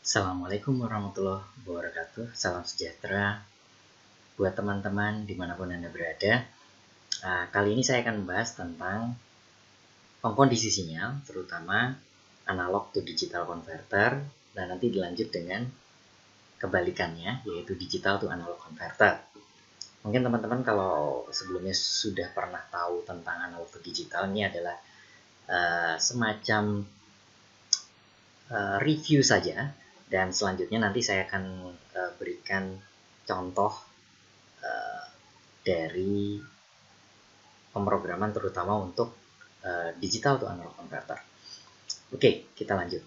Assalamualaikum warahmatullahi wabarakatuh. Salam sejahtera buat teman-teman dimanapun Anda berada. Kali ini saya akan membahas tentang pengkondisi sinyal, terutama analog to digital converter, dan nanti dilanjut dengan kebalikannya, yaitu digital to analog converter. Mungkin teman-teman kalau sebelumnya sudah pernah tahu tentang analog to digital, ini adalah semacam review saja. Dan selanjutnya nanti saya akan berikan contoh dari pemrograman terutama untuk digital to analog converter. Oke, kita lanjut.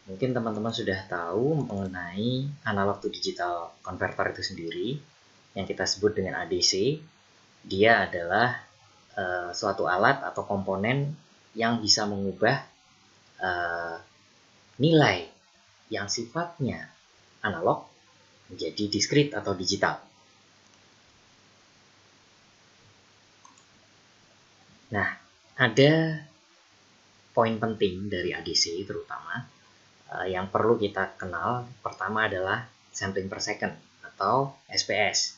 Mungkin teman-teman sudah tahu mengenai analog to digital converter itu sendiri, yang kita sebut dengan ADC. Dia adalah suatu alat atau komponen yang bisa mengubah nilai yang sifatnya analog menjadi diskrit atau digital. Nah, ada poin penting dari ADC terutama yang perlu kita kenal. Pertama adalah sampling per second atau SPS.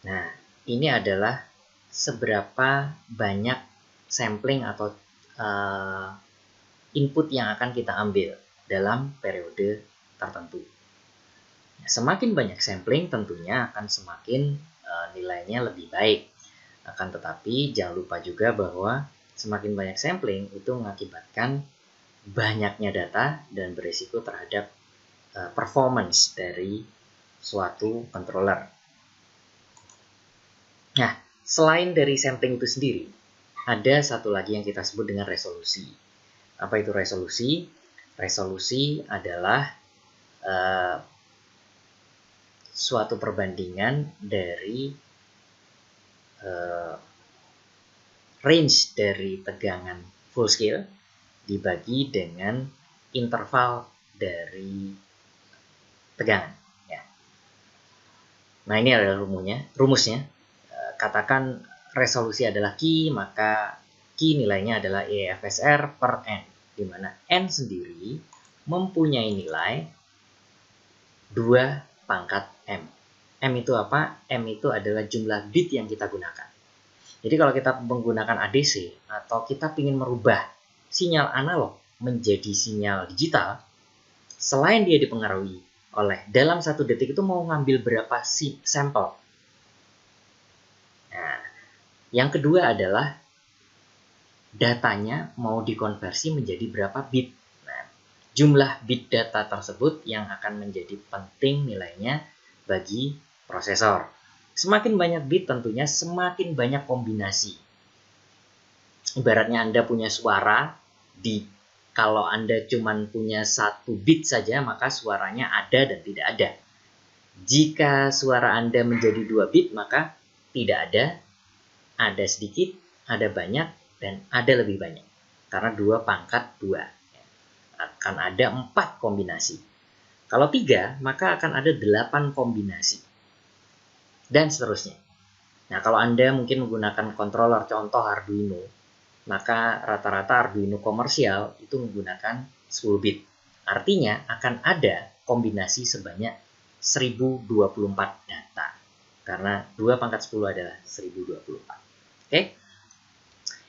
Nah, ini adalah seberapa banyak sampling atau input yang akan kita ambil dalam periode tertentu. Semakin banyak sampling tentunya akan semakin nilainya lebih baik. Akan tetapi jangan lupa juga bahwa semakin banyak sampling itu mengakibatkan banyaknya data dan berisiko terhadap performance dari suatu controller. Nah, selain dari sampling itu sendiri, ada satu lagi yang kita sebut dengan resolusi. Apa itu resolusi? Resolusi adalah suatu perbandingan dari range dari tegangan full scale dibagi dengan interval dari tegangan. Ya. Nah, ini adalah rumusnya. Katakan resolusi adalah Q, maka Q nilainya adalah EFSR per N, di mana N sendiri mempunyai nilai 2 pangkat M. M itu apa? M itu adalah jumlah bit yang kita gunakan. Jadi kalau kita menggunakan ADC atau kita ingin merubah sinyal analog menjadi sinyal digital, selain dia dipengaruhi oleh dalam 1 detik itu mau ngambil berapa sampel. Nah, yang kedua adalah datanya mau dikonversi menjadi berapa bit. Nah, jumlah bit data tersebut yang akan menjadi penting nilainya bagi prosesor. Semakin banyak bit tentunya semakin banyak kombinasi. Ibaratnya Anda punya suara, kalau Anda cuma punya 1 bit saja, maka suaranya ada dan tidak ada. Jika suara Anda menjadi 2 bit, maka tidak ada sedikit, ada banyak, dan ada lebih banyak. Karena 2 pangkat 2. Akan ada 4 kombinasi. Kalau 3, maka akan ada 8 kombinasi. Dan seterusnya. Nah, kalau Anda mungkin menggunakan controller contoh Arduino, maka rata-rata Arduino komersial itu menggunakan 10 bit. Artinya akan ada kombinasi sebanyak 1024 data. Karena 2 pangkat 10 adalah 1024. Oke?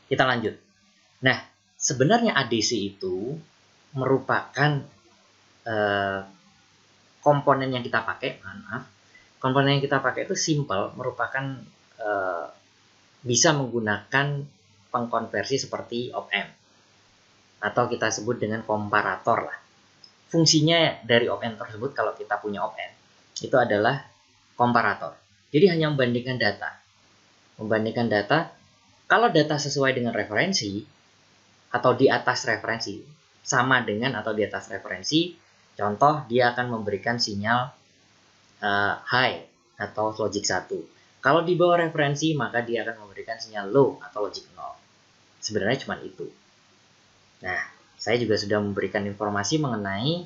Kita lanjut. Nah, sebenarnya ADC itu merupakan komponen yang kita pakai, komponen yang kita pakai itu simple, merupakan bisa menggunakan pengkonversi seperti op-amp atau kita sebut dengan komparator lah. Fungsinya dari op-amp tersebut kalau kita punya op-amp itu adalah komparator. Jadi hanya membandingkan data. Kalau data sesuai dengan referensi atau di atas referensi, sama dengan atau di atas referensi, contoh dia akan memberikan sinyal high atau logic 1. Kalau di bawah referensi, maka dia akan memberikan sinyal low atau logic 0. Sebenarnya cuma itu. Nah, saya juga sudah memberikan informasi mengenai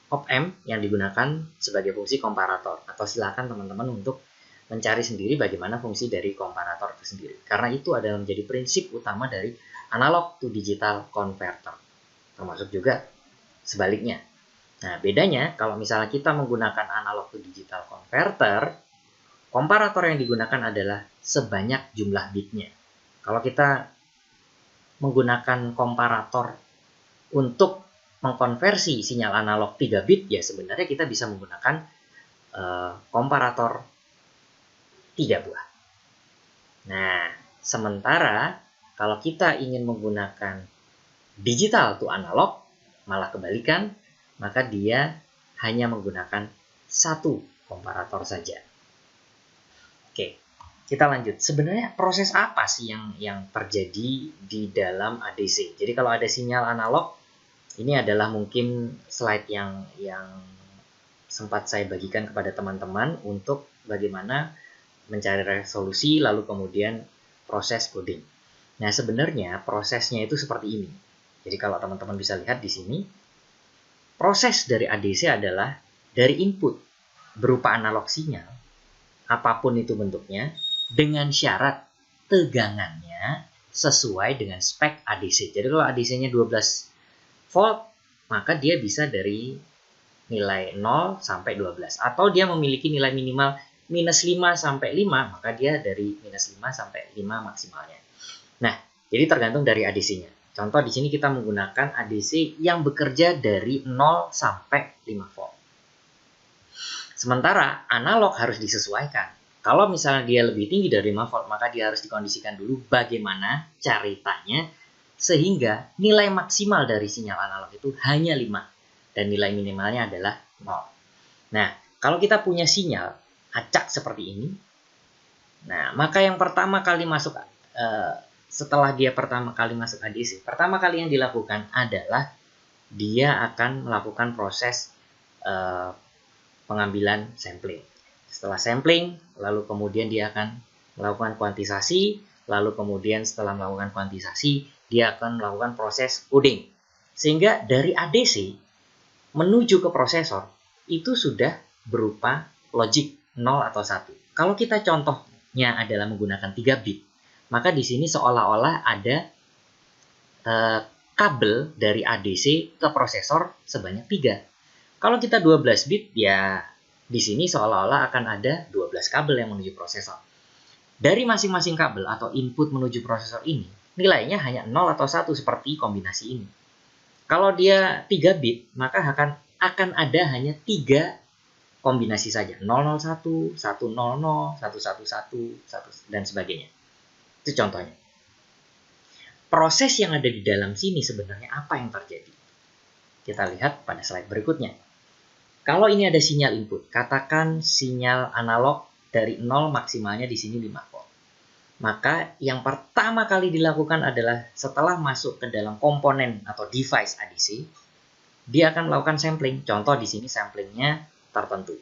op-amp yang digunakan sebagai fungsi komparator. Atau silakan teman-teman untuk mencari sendiri bagaimana fungsi dari komparator itu sendiri. Karena itu adalah menjadi prinsip utama dari analog to digital converter. Termasuk juga sebaliknya. Nah, bedanya kalau misalnya kita menggunakan analog to digital converter, komparator yang digunakan adalah sebanyak jumlah bitnya. Kalau kita menggunakan komparator untuk mengkonversi sinyal analog 3 bit, ya sebenarnya kita bisa menggunakan komparator 3 buah. Nah, sementara kalau kita ingin menggunakan digital to analog, malah kebalikan, maka dia hanya menggunakan satu komparator saja. Oke, kita lanjut. Sebenarnya proses apa sih yang terjadi di dalam ADC? Jadi kalau ada sinyal analog, ini adalah mungkin slide yang sempat saya bagikan kepada teman-teman untuk bagaimana mencari resolusi lalu kemudian proses coding. Nah, sebenarnya prosesnya itu seperti ini. Jadi kalau teman-teman bisa lihat di sini, proses dari ADC adalah dari input berupa analog sinyal, apapun itu bentuknya, dengan syarat tegangannya sesuai dengan spek ADC. Jadi kalau ADC-nya 12 volt, maka dia bisa dari nilai 0 sampai 12. Atau dia memiliki nilai minimal minus 5 sampai 5, maka dia dari minus 5 sampai 5 maksimalnya. Nah, jadi tergantung dari ADC-nya. Contoh di sini kita menggunakan ADC yang bekerja dari 0 sampai 5 volt. Sementara analog harus disesuaikan. Kalau misalnya dia lebih tinggi dari 5 volt, maka dia harus dikondisikan dulu bagaimana ceritanya sehingga nilai maksimal dari sinyal analog itu hanya 5 dan nilai minimalnya adalah 0. Nah, kalau kita punya sinyal acak seperti ini, nah maka yang pertama kali masuk setelah dia pertama kali masuk ADC, pertama kali yang dilakukan adalah dia akan melakukan proses pengambilan sampling. Setelah sampling, lalu kemudian dia akan melakukan kuantisasi, lalu kemudian setelah melakukan kuantisasi, dia akan melakukan proses coding. Sehingga dari ADC menuju ke prosesor, itu sudah berupa logic 0 atau 1. Kalau kita contohnya adalah menggunakan 3 bit, maka di sini seolah-olah ada kabel dari ADC ke prosesor sebanyak 3. Kalau kita 12 bit, ya di sini seolah-olah akan ada 12 kabel yang menuju prosesor. Dari masing-masing kabel atau input menuju prosesor ini, nilainya hanya 0 atau 1 seperti kombinasi ini. Kalau dia 3 bit, maka akan ada hanya 3 kombinasi saja. 001, 100, 111, dan sebagainya. Itu contohnya. Proses yang ada di dalam sini sebenarnya apa yang terjadi? Kita lihat pada slide berikutnya. Kalau ini ada sinyal input, katakan sinyal analog dari 0 maksimalnya di sini 5 volt. Maka yang pertama kali dilakukan adalah setelah masuk ke dalam komponen atau device ADC, dia akan melakukan sampling. Contoh di sini samplingnya tertentu.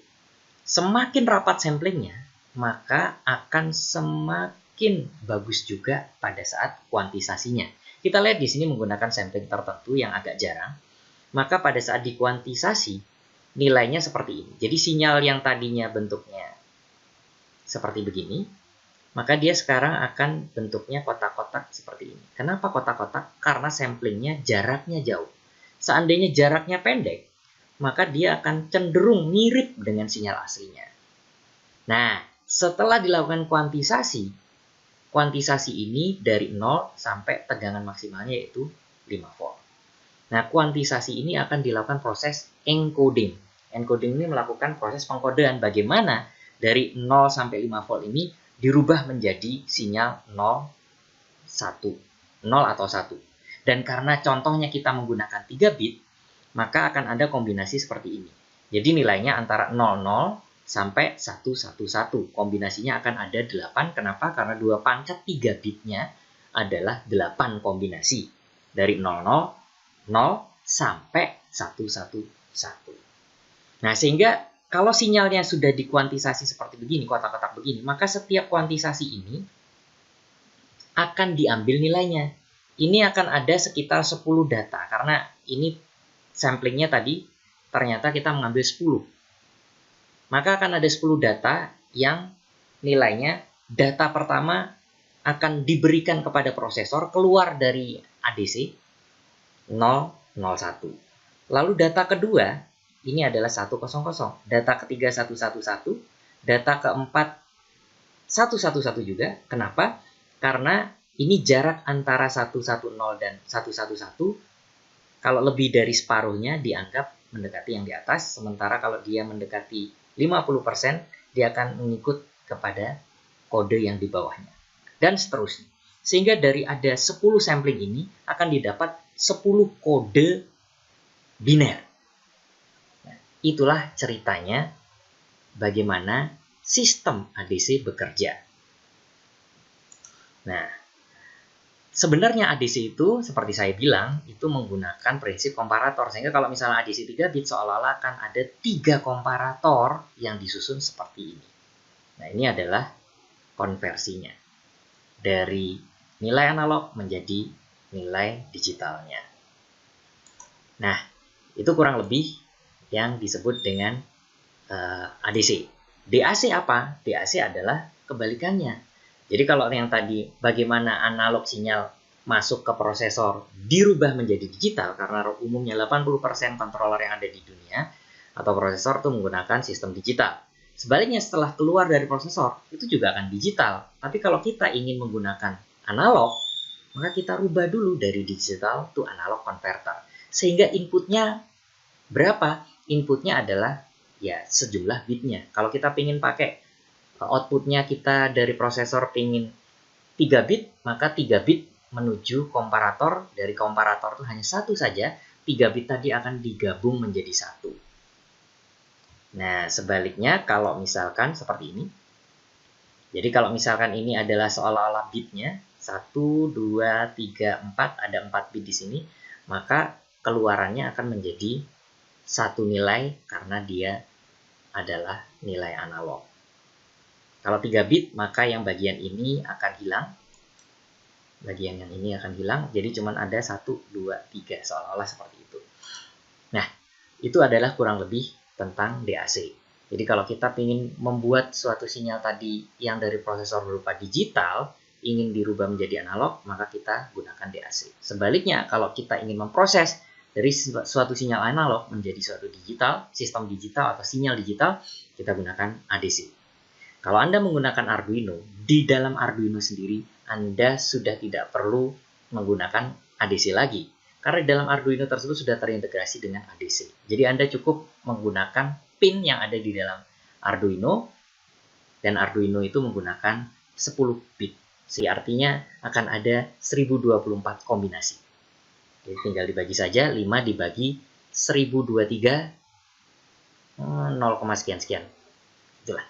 Semakin rapat samplingnya, maka akan semakin bagus juga pada saat kuantisasinya. Kita lihat di sini menggunakan sampling tertentu yang agak jarang. Maka pada saat dikuantisasi, nilainya seperti ini. Jadi sinyal yang tadinya bentuknya seperti begini, maka dia sekarang akan bentuknya kotak-kotak seperti ini. Kenapa kotak-kotak? Karena samplingnya jaraknya jauh. Seandainya jaraknya pendek, maka dia akan cenderung mirip dengan sinyal aslinya. Nah, setelah dilakukan kuantisasi ini dari 0 sampai tegangan maksimalnya yaitu 5 volt. Nah, kuantisasi ini akan dilakukan proses encoding. Encoding ini melakukan proses pengkodean bagaimana dari 0 sampai 5 volt ini dirubah menjadi sinyal 0, 1, 0 atau 1. Dan karena contohnya kita menggunakan 3 bit, maka akan ada kombinasi seperti ini. Jadi nilainya antara 00 sampai 111. Kombinasinya akan ada 8. Kenapa? Karena 2 pangkat 3 bitnya adalah 8 kombinasi. Dari 00, 0 sampai 111. Nah, sehingga kalau sinyalnya sudah dikuantisasi seperti begini, kotak-kotak begini, maka setiap kuantisasi ini akan diambil nilainya. Ini akan ada sekitar 10 data, karena ini samplingnya tadi ternyata kita mengambil 10. Maka akan ada 10 data yang nilainya, data pertama akan diberikan kepada prosesor keluar dari ADC 001. Lalu data kedua ini adalah 100. Data ketiga 111, data keempat 111 juga. Kenapa? Karena ini jarak antara 110 dan 111. Kalau lebih dari separuhnya dianggap mendekati yang di atas, sementara kalau dia mendekati 50%, dia akan mengikut kepada kode yang di bawahnya. Dan seterusnya. Sehingga dari ada 10 sampling ini akan didapat 10 kode biner. Nah, itulah ceritanya bagaimana sistem ADC bekerja. Nah, sebenarnya ADC itu, seperti saya bilang, itu menggunakan prinsip komparator. Sehingga kalau misalnya ADC 3 bit, seolah-olah akan ada 3 komparator yang disusun seperti ini. Nah, ini adalah konversinya. Dari nilai analog menjadi nilai digitalnya. Nah, itu kurang lebih yang disebut dengan ADC. DAC apa? DAC adalah kebalikannya. Jadi kalau yang tadi bagaimana analog sinyal masuk ke prosesor dirubah menjadi digital, karena umumnya 80% controller yang ada di dunia atau prosesor itu menggunakan sistem digital. Sebaliknya setelah keluar dari prosesor itu juga akan digital. Tapi kalau kita ingin menggunakan analog, maka kita rubah dulu dari digital to analog converter. Sehingga inputnya berapa? Inputnya adalah ya sejumlah bitnya. Kalau kita ingin pakai outputnya kita dari prosesor pingin 3 bit, maka 3 bit menuju komparator. Dari komparator itu hanya satu saja, 3 bit tadi akan digabung menjadi satu. Nah, sebaliknya kalau misalkan seperti ini. Jadi kalau misalkan ini adalah seolah-olah bitnya, 1, 2, 3, 4, ada 4 bit di sini, maka keluarannya akan menjadi satu nilai karena dia adalah nilai analog. Kalau 3 bit, maka yang bagian ini akan hilang. Bagian yang ini akan hilang, jadi cuma ada 1, 2, 3, seolah-olah seperti itu. Nah, itu adalah kurang lebih tentang DAC. Jadi kalau kita ingin membuat suatu sinyal tadi yang dari prosesor berupa digital, ingin dirubah menjadi analog, maka kita gunakan DAC. Sebaliknya, kalau kita ingin memproses dari suatu sinyal analog menjadi suatu digital, sistem digital atau sinyal digital, kita gunakan ADC. Kalau Anda menggunakan Arduino, di dalam Arduino sendiri, Anda sudah tidak perlu menggunakan ADC lagi. Karena di dalam Arduino tersebut sudah terintegrasi dengan ADC. Jadi Anda cukup menggunakan pin yang ada di dalam Arduino, dan Arduino itu menggunakan 10 bit. Sehingga artinya akan ada 1024 kombinasi. Jadi tinggal dibagi saja, 5 dibagi 1023, 0, sekian-sekian. Itulah.